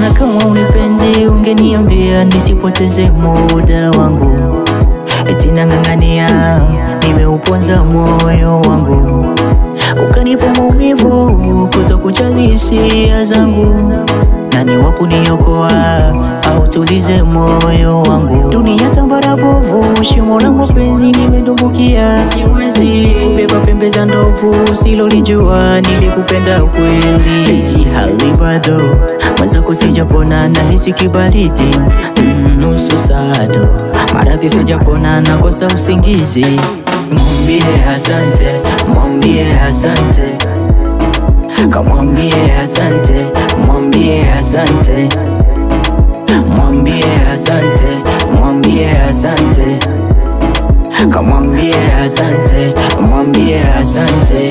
Na kama unipendi ungeniambia nisipoteze muda wangu. Eti nang'ang'ania, nimeuponza moyo wangu. Ukanipa maumivu kutokujali hisia zangu. Nani wa kuniokoa au tulize moyo wangu? Dunia tambara bovu, shimo la mapenzi nimedumbukia. Siwezi kubeba pembe za ndovu, silolijua nilikupenda kweli. Eti hali bado, mwenzako sijapona nahisi kibaridi. Nusu sado, maradhi sijapona nakosa usingizi. Mwambie asante, mwambie asante. Kamwambie asante, mwambie asante. Mwambie asante, mwambie asante. Kamwambie asante, mwambie asante.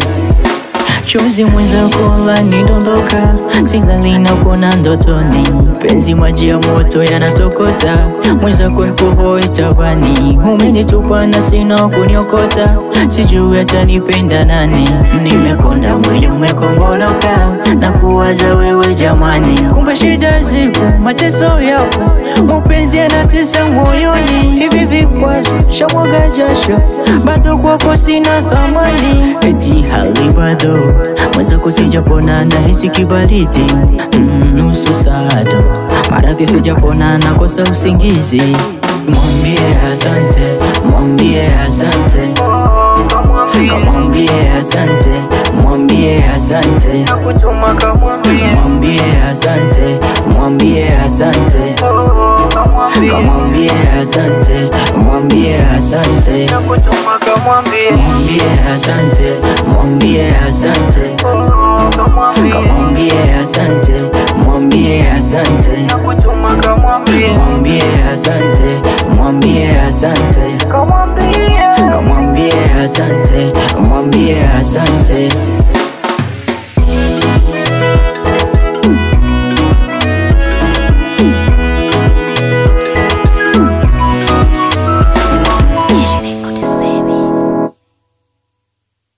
Chozi mwenzako lanidondoka, silali na kuona ndotoni. Penzi maji ya moto yanatokota, mwenzako yupo hoi tabani. Umenitupa na sina kuniokota, sijui atanipenda nani. Nimekonda mwili umekongoloka, na kuwaza wewe jamani. Kumbe shida zipo, mateso yapo, mapenzi yanatesa moyoni. Hivi vikwazo, shamwaga jasho, bado kwako sina thamani. Eti hali bado, mwenzako sijapona nahisi kibaridi. Nusu sado, maradhi sijapona nakosa usingizi. Mwambie asante, mwambie asante. Kamwambie asante, mwambie asante. Mwambie asante, mwambie asante. Kamwambie asante, mwambie asante. Mwambie asante, mwambie asante. Kamwambie asante, mwambie asante. Mwambie asante, mwambie asante. Kamwambie asante.